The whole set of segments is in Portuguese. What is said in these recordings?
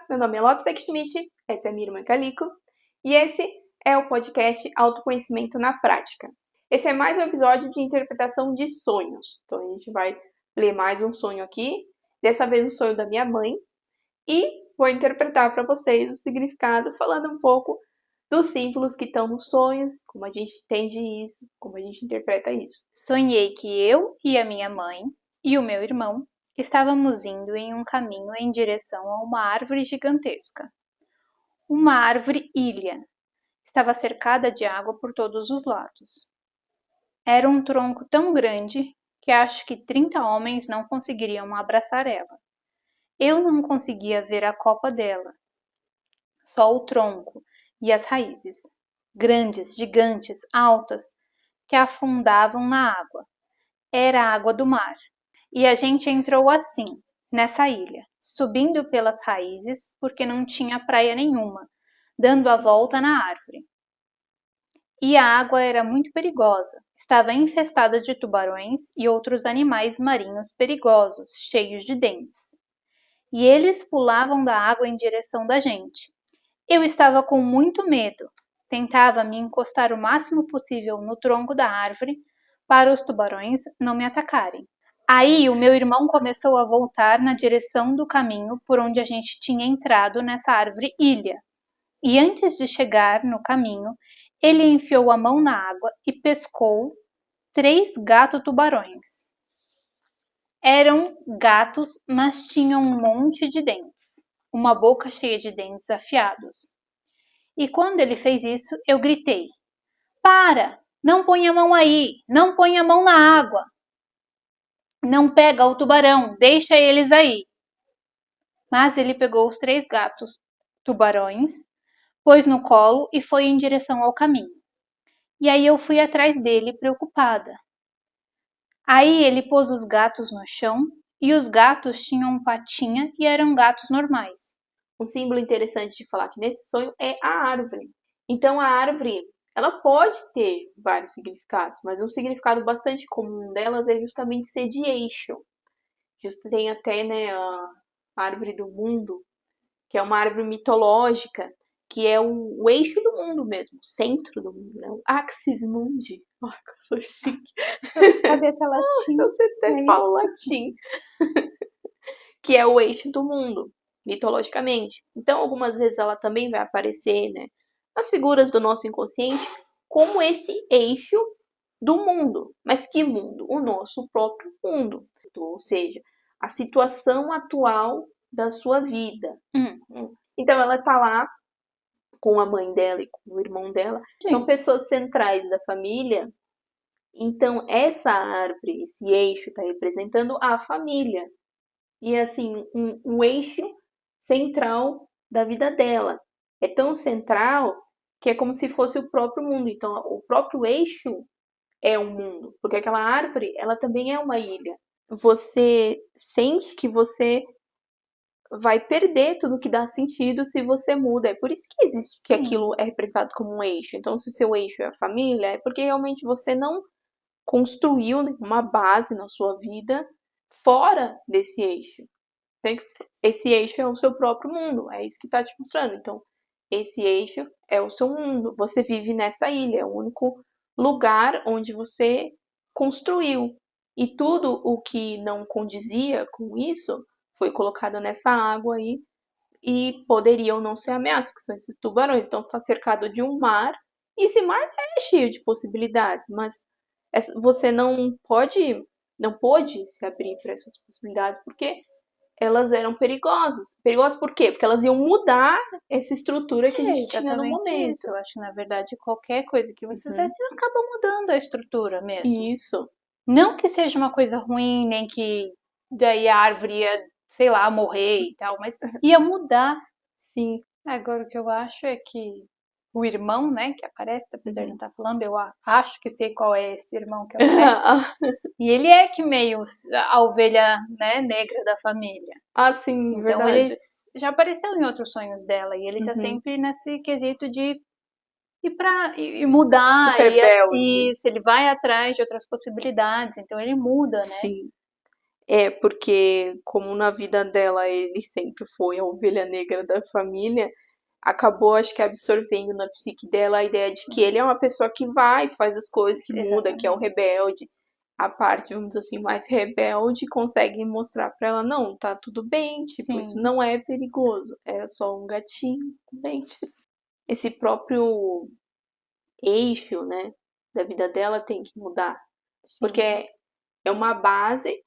meu nome é Lopes Schmidt, essa é minha irmã Calico, e esse é o podcast Autoconhecimento na Prática. Esse é mais um episódio de interpretação de sonhos. Então a gente vai ler mais um sonho aqui, dessa vez o sonho da minha mãe, e vou interpretar para vocês o significado, falando um pouco dos símbolos que estão nos sonhos, como a gente entende isso, como a gente interpreta isso. Sonhei que eu e a minha mãe e o meu irmão estávamos indo em um caminho em direção a uma árvore gigantesca. Uma árvore-ilha. Estava cercada de água por todos os lados. Era um tronco tão grande que acho que 30 homens não conseguiriam abraçar ela. Eu não conseguia ver a copa dela, só o tronco e as raízes, grandes, gigantes, altas, que afundavam na água. Era a água do mar. E a gente entrou assim, nessa ilha, subindo pelas raízes, porque não tinha praia nenhuma, dando a volta na árvore. E a água era muito perigosa, estava infestada de tubarões e outros animais marinhos perigosos, cheios de dentes. E eles pulavam da água em direção da gente. Eu estava com muito medo, tentava me encostar o máximo possível no tronco da árvore para os tubarões não me atacarem. Aí o meu irmão começou a voltar na direção do caminho por onde a gente tinha entrado nessa árvore-ilha. E antes de chegar no caminho, ele enfiou a mão na água e pescou 3 gato-tubarões. Eram gatos, mas tinham um monte de dentes, uma boca cheia de dentes afiados. E quando ele fez isso, eu gritei: "Para! Não põe a mão aí! Não põe a mão na água! Não pega o tubarão, deixa eles aí." Mas ele pegou os 3 gatos tubarões, pôs no colo e foi em direção ao caminho. E aí eu fui atrás dele, preocupada. Aí ele pôs os gatos no chão e os gatos tinham patinha e eram gatos normais. Um símbolo interessante de falar aqui nesse sonho é a árvore. Então a árvore, ela pode ter vários significados, mas um significado bastante comum delas é justamente ser de eixo. Justo tem até, né, a árvore do mundo, que é uma árvore mitológica, que é o eixo do mundo mesmo, o centro do mundo, né? O axis mundi. Ai, que eu sou chique. Sabe até latim? Eu até falo latim. Que é o eixo do mundo, mitologicamente. Então, algumas vezes ela também vai aparecer, né, nas figuras do nosso inconsciente, como esse eixo do mundo. Mas que mundo? O nosso próprio mundo. Ou seja, a situação atual da sua vida. Então, ela está lá com a mãe dela e com o irmão dela. Sim. São pessoas centrais da família. Então, essa árvore, esse eixo, está representando a família. E assim, um eixo central da vida dela. É tão central que é como se fosse o próprio mundo. Então, o próprio eixo é um mundo, porque aquela árvore, ela também é uma ilha. Você sente que você vai perder tudo que dá sentido se você muda. É por isso que existe que aquilo é representado como um eixo. Então, se seu eixo é a família, é porque realmente você não construiu uma base na sua vida fora desse eixo. Esse eixo é o seu próprio mundo, é isso que está te mostrando. Então, esse eixo é o seu mundo. Você vive nessa ilha, é o único lugar onde você construiu. E tudo o que não condizia com isso foi colocado nessa água aí e poderiam não ser ameaças, que são esses tubarões. Então, está cercado de um mar e esse mar é cheio de possibilidades, mas você não pôde se abrir para essas possibilidades porque elas eram perigosas. Perigosas por quê? Porque elas iam mudar essa estrutura que a gente tinha no momento. Isso. Eu acho que, na verdade, qualquer coisa que você fizesse acaba mudando a estrutura mesmo. Isso. Não que seja uma coisa ruim, nem que daí a árvore ia, sei lá, morrer e tal, mas ia mudar. Sim. Agora, o que eu acho é que o irmão, né, que aparece, apesar de não estar falando, eu acho que sei qual é esse irmão que aparece. E ele é que meio a ovelha, né, negra da família. Ah, sim, Então verdade. ele já apareceu em outros sonhos dela e ele tá sempre nesse quesito de ir mudar Rebelde. e isso, ele vai atrás de outras possibilidades, então ele muda, né? Sim. É, porque como na vida dela ele sempre foi a ovelha negra da família, acabou, acho que, absorvendo na psique dela a ideia de que ele é uma pessoa que vai, faz as coisas, que muda, que é o Exatamente. rebelde. A parte, vamos dizer assim, mais rebelde consegue mostrar pra ela, não, tá tudo bem, tipo, isso Sim, não é perigoso, é só um gatinho com dentes. Esse próprio eixo, né, da vida dela tem que mudar, porque sim, é uma base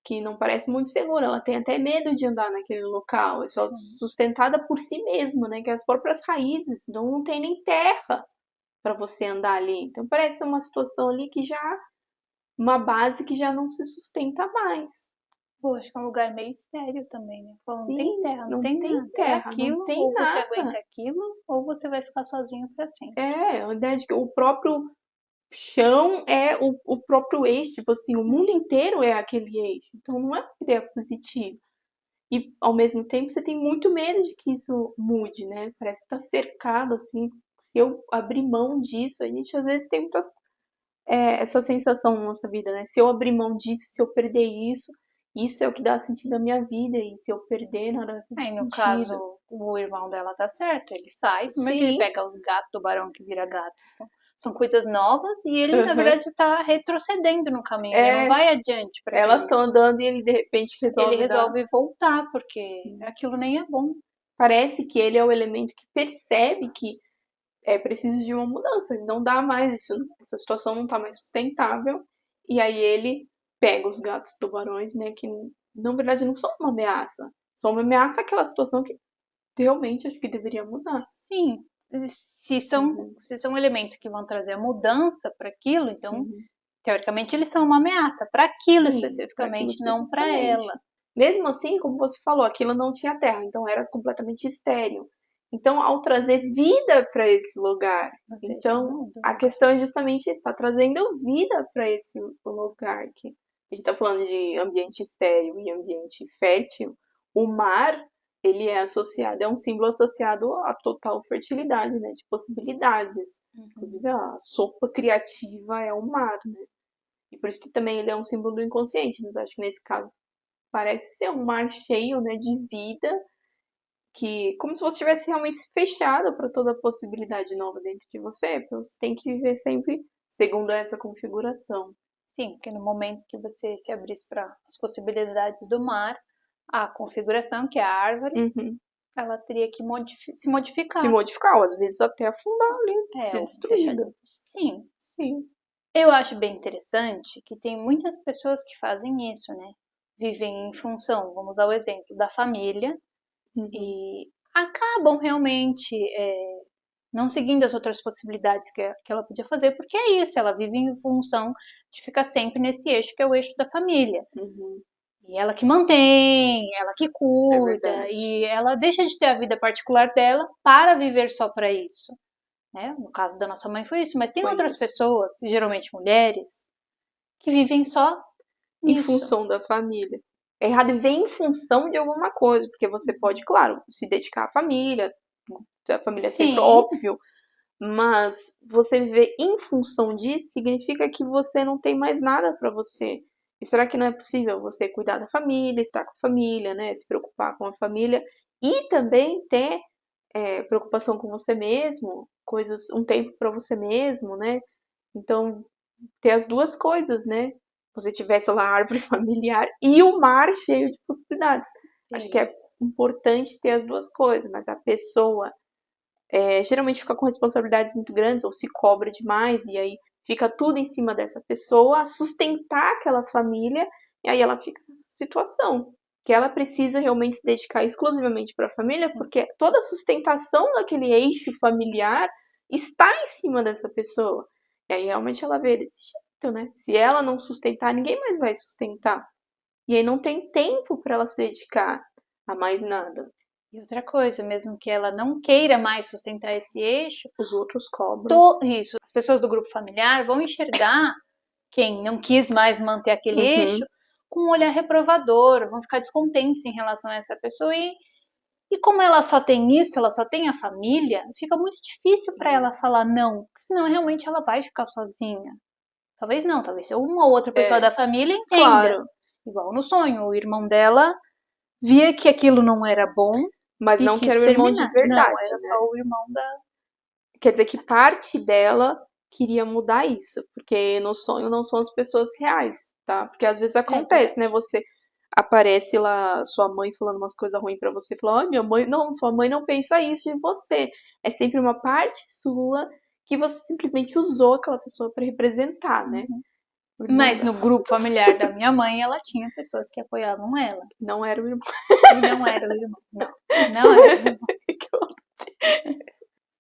que não parece muito segura, ela tem até medo de andar naquele local, é só sim. sustentada por si mesma, né, que é as próprias raízes, não tem nem terra para você andar ali. Então parece uma situação ali que já uma base que já não se sustenta mais. Pô, acho que é um lugar meio estéril também, né? Falando, não tem Sim, terra, não não tem tem nada. É terra, não aquilo, tem ou você aguenta nada. aquilo, ou você vai ficar sozinho pra sempre. É, a ideia de que o próprio chão é o próprio eixo, tipo assim, o mundo inteiro é aquele eixo. Então não é uma ideia positiva. E ao mesmo tempo você tem muito medo de que isso mude, né? Parece estar cercado assim. Se eu abrir mão disso, a gente às vezes tem essa sensação na nossa vida, né? Se eu abrir mão disso, se eu perder isso, isso é o que dá sentido à minha vida, e se eu perder, nada vai fazer Aí, no sentido. caso, o irmão dela tá certo, ele sai, como é que ele Sim, pega os gatos do barão que vira gato? São coisas novas e ele, na aham. verdade, tá retrocedendo no caminho, ele não É, vai adiante pra elas estão aquilo. andando e ele de repente Ele resolve dar. resolve voltar, porque Sim. aquilo nem é bom. Parece que ele é o elemento que percebe que é preciso de uma mudança, não dá mais isso, essa situação não tá mais sustentável. E aí ele pega os gatos tubarões, né, que na verdade não são uma ameaça, são uma ameaça àquela situação que realmente acho que deveria mudar. Sim, Uhum, se são elementos que vão trazer a mudança para aquilo, então, uhum. teoricamente, eles são uma ameaça para aquilo Sim, para aquilo especificamente, não para ela. especificamente. Mesmo assim, como você falou, aquilo não tinha terra, então era completamente estéril. Então, ao trazer vida para esse lugar, Ou seja, então muda o a lugar. questão é justamente isso, está trazendo vida para esse lugar que a gente está falando de ambiente estéril e ambiente fértil. O mar, ele é associado, é um símbolo associado à total fertilidade, né, de possibilidades. Uhum. Inclusive a sopa criativa é o mar, né? E por isso que também ele é um símbolo do inconsciente, mas acho que nesse caso parece ser um mar cheio, né, de vida, que como se você tivesse realmente se fechado para toda possibilidade nova dentro de você, porque você tem que viver sempre segundo essa configuração. Sim, porque no momento que você se abrisse para as possibilidades do mar, a configuração, que é a árvore, Uhum. ela teria que se Se modificar. modificar, ou às vezes até afundar ali, É, ser ou deixar de destruída. existir. Sim, Sim. eu acho bem interessante que tem muitas pessoas que fazem isso, né? Vivem em função, vamos ao exemplo, da família Uhum. e acabam realmente não seguindo as outras possibilidades que ela podia fazer, porque é isso, ela vive em função de ficar sempre nesse eixo que é o eixo da família. Uhum. E ela que mantém, ela que É cuida, verdade. e ela deixa de ter a vida particular dela para viver só para isso. Né? No caso da nossa mãe foi isso, mas tem Foi outras isso. pessoas, geralmente mulheres, que vivem só Em nisso. função da família. É errado e vem em função de alguma coisa, porque você pode, claro, se dedicar à família, a família é sempre Sim, óbvio, mas você viver em função disso significa que você não tem mais nada para você. E será que não é possível você cuidar da família, estar com a família, né, se preocupar com a família e também ter preocupação com você mesmo, coisas, um tempo para você mesmo, né? Então, ter as duas coisas, né? Você tivesse lá a árvore familiar e o mar cheio de possibilidades. Acho que é isso. importante ter as duas coisas, mas a pessoa geralmente fica com responsabilidades muito grandes ou se cobra demais e aí fica tudo em cima dessa pessoa, sustentar aquela família e aí ela fica nessa situação que ela precisa realmente se dedicar exclusivamente para a família, Sim. porque toda a sustentação daquele eixo familiar está em cima dessa pessoa. E aí realmente ela vê desse jeito, né? Se ela não sustentar, ninguém mais vai sustentar. E aí não tem tempo para ela se dedicar a mais nada. E outra coisa, mesmo que ela não queira mais sustentar esse eixo, Os outros cobram. isso, as pessoas do grupo familiar vão enxergar quem não quis mais manter aquele eixo Uhum. com um olhar reprovador, vão ficar descontentes em relação a essa pessoa e como ela só tem isso, ela só tem a família, fica muito difícil para ela Isso. falar não, porque senão realmente ela vai ficar sozinha. Talvez não, talvez se uma ou outra pessoa É, da família entenda. claro. Igual no sonho, o irmão dela via que aquilo não era bom Mas e não que quis era o irmão de terminar. Não, verdade, era né? só o irmão da. Quer dizer que parte dela queria mudar isso, porque no sonho não são as pessoas reais, tá? Porque às vezes É acontece, né? verdade. Você aparece lá, sua mãe falando umas coisas ruins pra você, fala, ai, minha mãe, não, sua mãe não pensa isso de você. É sempre uma parte sua que você simplesmente usou aquela pessoa pra representar, né? Uhum. O irmão Mas dela no grupo familiar da minha mãe, ela tinha pessoas que apoiavam ela. não era o irmão. E não era o irmão. Não, não era o irmão.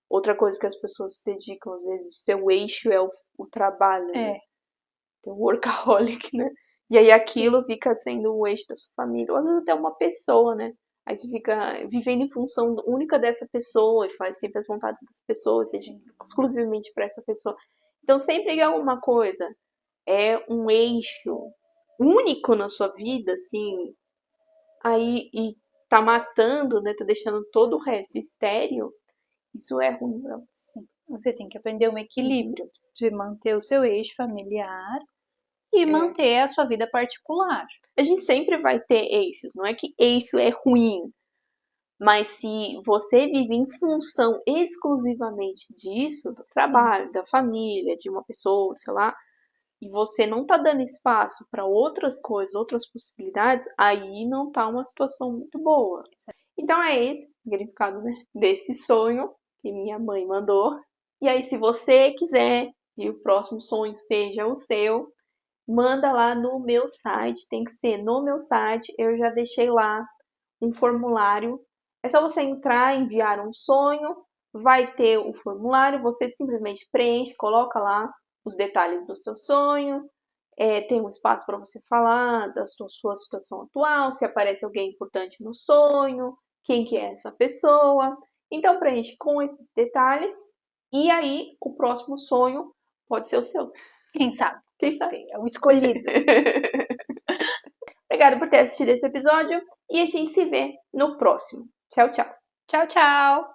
Outra coisa que as pessoas se dedicam, às vezes, seu eixo é o trabalho, né? É, Tem o workaholic, né? E aí aquilo fica sendo o eixo da sua família, ou às vezes até uma pessoa, né? Aí você fica vivendo em função única dessa pessoa e faz sempre as vontades das pessoas, se dedica exclusivamente para essa pessoa. Então sempre que alguma coisa é um eixo único na sua vida, assim, aí e tá matando, né? Tá deixando todo o resto estéril, isso é ruim, não. sim. Você tem que aprender um Uhum. equilíbrio de manter o seu eixo familiar e É. manter a sua vida particular. A gente sempre vai ter eixos, não é que eixo é ruim, mas se você vive em função exclusivamente disso, do Sim, trabalho, da família, de uma pessoa, sei lá, e você não tá dando espaço para outras coisas, outras possibilidades, aí não tá uma situação muito boa. Então é esse o significado, né, desse sonho que minha mãe mandou. E aí, se você quiser que o próximo sonho seja o seu, manda lá no meu site, tem que ser no meu site, eu já deixei lá um formulário. É só você entrar, enviar um sonho, vai ter o formulário, você simplesmente preenche, coloca lá os detalhes do seu sonho, tem um espaço para você falar da sua situação atual, se aparece alguém importante no sonho, quem que é essa pessoa. Então preenche com esses detalhes e aí o próximo sonho pode ser o seu. quem sabe? Quem sabe? Você é o escolhido. Obrigada por ter assistido esse episódio e a gente se vê no próximo. Tchau, tchau. Tchau, tchau!